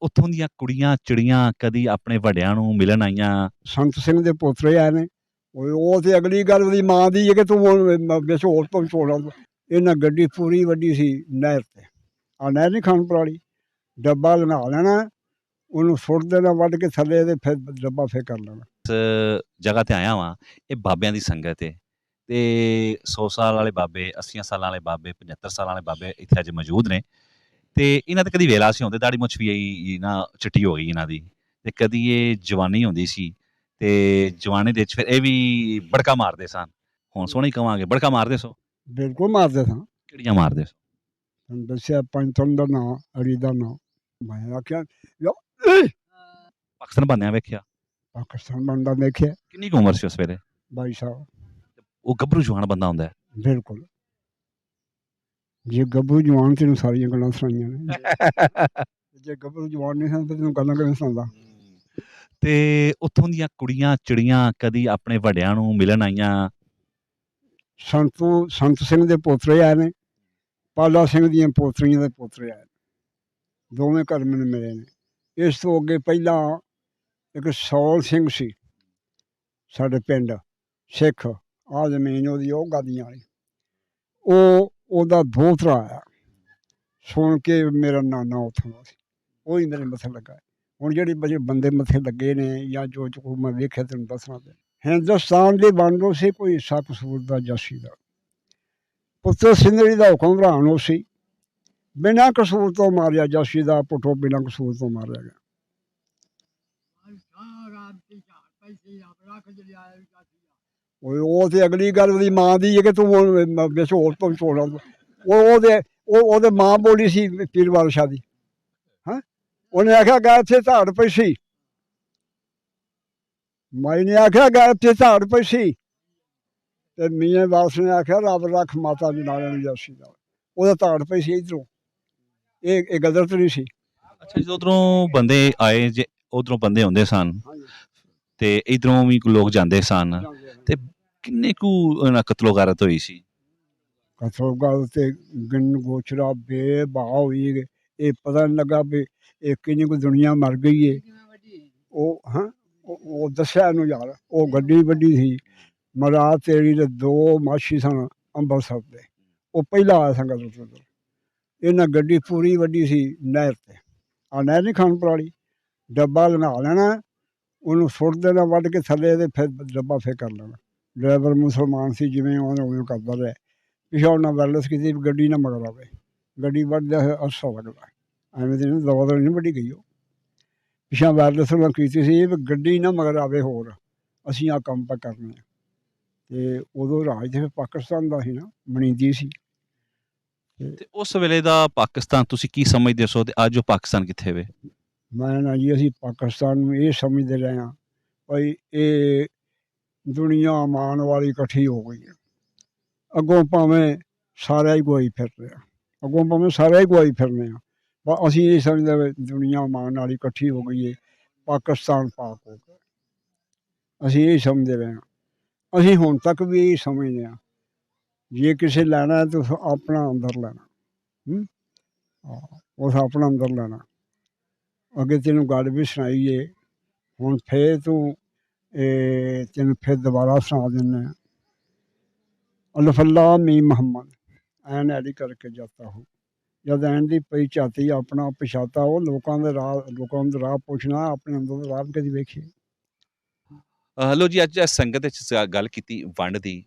ਉੱਥੋਂ ਦੀਆਂ ਕੁੜੀਆਂ ਚਿੜੀਆਂ ਕਦੀ ਆਪਣੇ ਵੱਡਿਆਂ ਨੂੰ ਮਿਲਣ ਆਈਆਂ? ਸੰਤ ਸਿੰਘ ਦੇ ਪੋਤਰੇ ਆਏ ਨੇ। ਉਹ ਤੇ ਅਗਲੀ ਗੱਲ ਉਹਦੀ ਮਾਂ ਦੀ ਹੈ ਕਿ ਤੂੰ ਵਿੱਚ ਹੋਰ ਤੋਂ ਛੋੜਾ। ਇਹਨਾਂ ਗੱਡੀ ਪੂਰੀ ਵੱਡੀ ਸੀ ਨਹਿਰ ਤੇ, ਆ ਨਹਿਰ ਨਹੀਂ ਖਾਨ ਪਰਾਲੀ, ਡੱਬਾ ਲੰਘਾ ਲੈਣਾ, ਉਹਨੂੰ ਸੁੱਟ ਦੇਣਾ ਵੱਢ ਕੇ ਥੱਲੇ, ਤੇ ਫਿਰ ਡੱਬਾ ਫੇਰ ਕਰ ਲੈਣਾ। ਇਸ ਜਗ੍ਹਾ ਤੇ ਆਇਆ ਵਾਂ, ਇਹ ਬਾਬਿਆਂ ਦੀ ਸੰਗਤ ਹੈ ਤੇ 100 ਸਾਲ ਵਾਲੇ ਬਾਬੇ, 80 ਸਾਲਾਂ ਵਾਲੇ ਬਾਬੇ, 75 ਸਾਲਾਂ ਵਾਲੇ ਬਾਬੇ ਇੱਥੇ ਅੱਜ ਮੌਜੂਦ ਨੇ। ਤੇ ਇਹਨਾਂ ਤੇ ਕਦੀ ਵੇਲਾ ਸੀ ਹੁੰਦੇ, ਦਾੜੀ ਮੁੱਛ ਵੀ ਆਈ ਨਾ ਚਿੱਟੀ ਹੋ ਗਈ ਇਹਨਾਂ ਦੀ, ਤੇ ਕਦੀ ਇਹ ਜਵਾਨੀ ਹੁੰਦੀ ਸੀ ਤੇ ਜਵਾਨੀ ਦੇ ਵਿੱਚ ਫਿਰ ਇਹ ਵੀ ਬੜਕਾ ਮਾਰਦੇ ਸਨ। ਹੁਣ ਸੋਹਣੀ ਕਵਾਂਗੇ, ਬੜਕਾ ਮਾਰਦੇ ਸੋ? ਬਿਲਕੁਲ ਮਾਰਦੇ ਸਾਂ। ਕਿਹੜੀਆਂ ਮਾਰਦੇ ਸੋ? ਤੁਹਾਨੂੰ ਦੱਸਿਆ ਪੰਚਮ ਦਾ ਨਾਂ, ਅੜੀ ਦਾ ਨਾਂ। ਮੈਂ ਆਖਿਆ ਪਾਕਿਸਤਾਨ ਬਣਿਆ ਵੇਖਿਆ? ਪਾਕਿਸਤਾਨ ਬਣਦਾ ਦੇਖਿਆ। ਕਿੰਨੀ ਕੁ ਉਮਰ ਸੀ ਉਸ ਵੇਲੇ? 22 ਸਾਲ। ਉਹ ਗੱਭਰੂ ਜਵਾਨ ਬੰਦਾ ਹੁੰਦਾ ਹੈ। ਬਿਲਕੁਲ। ਜੇ ਗੱਭਰੂ ਜਵਾਨ ਤੈਨੂੰ ਸਾਰੀਆਂ ਗੱਲਾਂ ਸੁਣਾਈਆਂ ਨੇ। ਜੇ ਗੱਭਰੂ ਜਵਾਨ ਨਹੀਂ ਸਨ ਤਾਂ ਤੈਨੂੰ ਗੱਲਾਂ ਕਿਵੇਂ ਸੁਣਾਉਂਦਾ। ਤੇ ਉੱਥੋਂ ਦੀਆਂ ਕੁੜੀਆਂ ਚਿੜੀਆਂ ਕਦੀ ਆਪਣੇ ਵੱਡਿਆਂ ਨੂੰ ਮਿਲਣ ਆਈਆਂ? ਸੰਤ ਸਿੰਘ ਦੇ ਪੋਤਰੇ ਆਏ ਨੇ, ਪਾਲਾ ਸਿੰਘ ਦੀਆਂ ਪੋਤਰੀਆਂ ਦੇ ਪੋਤਰੇ ਆਏ ਨੇ। ਦੋਵੇਂ ਘਰ ਮੈਨੂੰ ਮਿਲੇ ਨੇ। ਇਸ ਤੋਂ ਅੱਗੇ ਪਹਿਲਾਂ ਇੱਕ ਸੌਲ ਸਿੰਘ ਸੀ ਸਾਡੇ ਪਿੰਡ, ਸਿੱਖ, ਆਹ ਜ਼ਮੀਨ ਉਹਦੀ ਉਹ ਗਾਦੀਆਂ ਵਾਲੀ। ਉਹਦਾ ਦੋਹਤਰਾ ਆਇਆ, ਸੁਣ ਕੇ ਮੇਰਾ ਨਾਨਾ ਉੱਥੋਂ ਦਾ ਸੀ, ਉਹ ਹੀ ਮੇਰੇ ਮੱਥੇ ਲੱਗਾ। ਹੁਣ ਜਿਹੜੇ ਬੰਦੇ ਮੱਥੇ ਲੱਗੇ ਨੇ ਜਾਂ ਜੋ ਮੈਂ ਵੇਖਿਆ ਤੈਨੂੰ ਦੱਸਣਾ ਤੇ ਹਿੰਦੁਸਤਾਨ ਦੇ ਬਣਦੋ ਸੀ ਕੋਈ ਹਿੱਸਾ ਕਸੂਰ ਦਾ ਜਾਸੀ ਦਾ। ਪੁੱਤਰ ਸਿੰਧੜੀ ਦਾ ਹੁਕਮਰਾਨ ਉਹ ਸੀ, ਬਿਨਾਂ ਕਸੂਰ ਤੋਂ ਮਾਰਿਆ ਜਾਸੀ ਦਾ ਪੁੱਟੋ, ਬਿਨਾਂ ਕਸੂਰ ਤੋਂ ਮਾਰਿਆ ਗਿਆ। ਉਹ ਤੇ ਅਗਲੀ ਗੱਲ ਉਹਦੀ ਮਾਂ ਦੀ ਹੈ ਕਿ ਤੂੰ ਵਿੱਚ ਹੋਰ ਤੋਂ ਛੋੜਾ। ਉਹਦੇ ਮਾਂ ਬੋਲੀ ਸੀ ਪੀਰ ਬਾਦਸ਼ਾਹ ਦੀ। ਹਾਂ, ਉਹਨੇ ਆਖਿਆ ਗਾ ਇੱਥੇ ਧਾੜ ਪਈ ਸੀ। ਮਾਈ ਨੇ ਆਖਿਆ ਗਾ ਇੱਥੇ ਧਾੜ ਪਈ ਸੀ, ਤੇ ਮੀਆਂ ਬਾਸ ਨੇ ਆਖਿਆ ਰੱਬ ਰੱਖ ਮਾਤਾ ਜੀ ਨਾਲੇ ਜਾਸੀ ਦਾ। ਉਹਦਾ ਧਾੜ ਪਈ ਸੀ ਇੱਧਰੋਂ। ਇਹ ਗਦਰਤ ਨਹੀਂ ਸੀ। ਅੱਛਾ, ਜਦੋਂ ਉੱਧਰੋਂ ਬੰਦੇ ਆਏ, ਜੇ ਉੱਧਰੋਂ ਬੰਦੇ ਹੁੰਦੇ ਸਨ ਤੇ ਇੱਧਰੋਂ ਵੀ ਲੋਕ ਜਾਂਦੇ ਸਨ, ਤੇ ਕਿੰਨੇ ਕੁ ਕਤਲੋਗਾਰਤ ਹੋਈ ਸੀ? ਕਤਲੋਗਾਰਤ ਤੇ ਗਿਣ ਗੋਚਰਾ ਬੇਬਾਹ ਹੋਈ। ਇਹ ਪਤਾ ਨਹੀਂ ਲੱਗਾ ਵੀ ਇਹ ਕਿੰਨੀ ਕੁ ਦੁਨੀਆ ਮਰ ਗਈ ਹੈ। ਉਹ ਦੱਸਿਆ ਇਹਨੂੰ ਯਾਰ, ਉਹ ਗੱਡੀ ਵੱਡੀ ਸੀ ਮਰਾ ਤੇਰੀ ਦੇ 2 ਮਾਛੀ ਸਨ ਅੰਬਰਸਰ ਦੇ। ਉਹ ਪਹਿਲਾਂ ਆਇਆ ਸੰਗਤ ਉੱਧਰ। ਇਹਨਾਂ ਗੱਡੀ ਪੂਰੀ ਵੱਡੀ ਸੀ ਨਹਿਰ ਤੇ, ਆ ਨਹਿਰ ਨਹੀਂ ਖਾਨ ਪਰਾਲੀ, ਡੱਬਾ ਲੰਘਾ ਲੈਣਾ, ਉਹਨੂੰ ਸੁੱਟ ਦੇਣਾ ਵੱਢ ਕੇ ਥੱਲੇ, ਤੇ ਫਿਰ ਡੱਬਾ ਫੇਰ ਕਰ ਲੈਣਾ। ਡਰਾਈਵਰ ਮੁਸਲਮਾਨ ਸੀ, ਜਿਵੇਂ ਉਵੇਂ ਕਰਦਾ ਰਿਹਾ। ਪਿਛਾ ਉਹਨਾਂ ਵਾਇਰਲੈਸ ਕੀਤੀ ਵੀ ਗੱਡੀ ਨਾ ਮਗਰ ਆਵੇ, ਗੱਡੀ ਵੱਢਦਾ ਅਰਸਾ ਲੱਗਦਾ। ਐਵੇਂ ਦੀ ਦਵਾ ਨਹੀਂ ਵੱਢੀ ਗਈ। ਉਹ ਪਿਛਾ ਵਾਇਰਲੈਸ ਉਹਨਾਂ ਕੀਤੀ ਸੀ ਵੀ ਗੱਡੀ ਨਾ ਮਗਰ ਆਵੇ, ਹੋਰ ਅਸੀਂ ਆਹ ਕੰਮ ਪਾ ਕਰਨੇ। ਅਤੇ ਉਦੋਂ ਰਾਜ ਤੇ ਪਾਕਿਸਤਾਨ ਦਾ ਸੀ ਨਾ, ਮਣੀਂਦੀ ਸੀ। ਤੇ ਉਸ ਵੇਲੇ ਦਾ ਪਾਕਿਸਤਾਨ ਤੁਸੀਂ ਕੀ ਸਮਝਦੇ ਸੋ, ਤੇ ਅੱਜ ਉਹ ਪਾਕਿਸਤਾਨ ਕਿੱਥੇ ਵੇ? ਮੈਂ ਨਾ ਜੀ, ਅਸੀਂ ਪਾਕਿਸਤਾਨ ਨੂੰ ਇਹ ਸਮਝਦੇ ਰਹੇ ਹਾਂ ਭਾਈ ਇਹ ਦੁਨੀਆ ਮਾਣ ਵਾਲੀ ਇਕੱਠੀ ਹੋ ਗਈ ਹੈ। ਅੱਗੋਂ ਭਾਵੇਂ ਸਾਰਿਆਂ ਹੀ ਗਵਾਈ ਫਿਰ ਰਿਹਾ, ਫਿਰਨੇ ਆ, ਪਰ ਅਸੀਂ ਇਹ ਸਮਝਦੇ ਦੁਨੀਆ ਮਾਣ ਵਾਲੀ ਇਕੱਠੀ ਹੋ ਗਈ ਹੈ, ਪਾਕਿਸਤਾਨ ਪਾਕ ਹੋ ਗਿਆ। ਅਸੀਂ ਇਹ ਸਮਝਦੇ ਰਹੇ ਹਾਂ। ਅਸੀਂ ਹੁਣ ਤੱਕ ਵੀ ਇਹ ਸਮਝਦੇ ਹਾਂ, ਜੇ ਕਿਸੇ ਲੈਣਾ ਤਾਂ ਆਪਣਾ ਅੰਦਰ ਲੈਣਾ। ਉਸ ਆਪਣਾ ਅੰਦਰ ਲੈਣਾ। ਅੱਗੇ ਤੈਨੂੰ ਗੱਲ ਵੀ ਸੁਣਾਈਏ, ਹੁਣ ਫੇਰ ਤੈਨੂੰ ਫਿਰ ਦੁਬਾਰਾ ਸੁਣਾ ਦਿੰਦੇ ਹਾਂ। ਅਲਫ-ਅੱਲਾ ਮੀ ਮੁਹੰਮਦ ਐਨ ਐਡੀ ਕਰਕੇ ਜਾਤਾ ਹੋ। ਜਦ ਐਨ ਦੀ ਪਈ ਝਾਤੀ ਆਪਣਾ ਪਛਾਤਾ, ਉਹ ਲੋਕਾਂ ਦੇ ਰਾਹ ਪੁੱਛਣਾ, ਆਪਣੇ ਅੰਦਰ ਦਾ ਰਾਹ ਕਦੀ ਵੇਖੀਏ। ਹਲੋ ਜੀ, ਅੱਜ ਸੰਗਤ ਵਿੱਚ ਗੱਲ ਕੀਤੀ ਵੰਡ ਦੀ,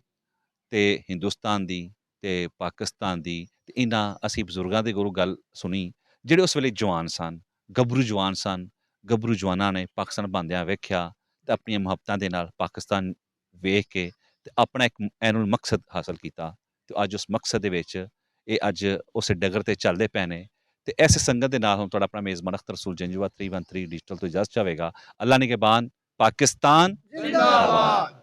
ਤੇ ਹਿੰਦੁਸਤਾਨ ਦੀ, ਤੇ ਪਾਕਿਸਤਾਨ ਦੀ, ਤੇ ਇਹਨਾਂ ਅਸੀਂ ਬਜ਼ੁਰਗਾਂ ਦੇ ਕੋਲੋਂ ਗੱਲ ਸੁਣੀ ਜਿਹੜੇ ਉਸ ਵੇਲੇ ਜਵਾਨ ਸਨ, ਗੱਭਰੂ ਜਵਾਨ ਸਨ। ਗੱਭਰੂ ਜਵਾਨਾਂ ਨੇ ਪਾਕਿਸਤਾਨ ਬਣਦਿਆਂ ਵੇਖਿਆ ਤੇ ਆਪਣੀਆਂ ਮੁਹੱਬਤਾਂ ਦੇ ਨਾਲ ਪਾਕਿਸਤਾਨ ਵੇਖ ਕੇ ਤੇ ਆਪਣਾ ਇੱਕ ਐਨੂਅਲ ਮਕਸਦ ਹਾਸਲ ਕੀਤਾ, ਤੇ ਅੱਜ ਉਸ ਮਕਸਦ ਦੇ ਵਿੱਚ ਇਹ ਅੱਜ ਉਸ ਡਗਰ ਤੇ ਚੱਲਦੇ ਪਏ ਨੇ। ਤੇ ਇਸ ਸੰਗਤ ਦੇ ਨਾਲ ਹੁਣ ਤੁਹਾਡਾ ਆਪਣਾ ਮੇਜ਼ਬਾਨ ਅਖਤਰ ਰਸੂਲ ਜੰਜੂਆ 313 ਡਿਜੀਟਲ ਤੋਂ ਇਜਾਜ਼ਤ ਚਾਹੇਗਾ। ਅੱਲਾ ਨਿਗਹਿਬਾਨ। ਪਾਕਿਸਤਾਨ ਜ਼ਿੰਦਾਬਾਦ।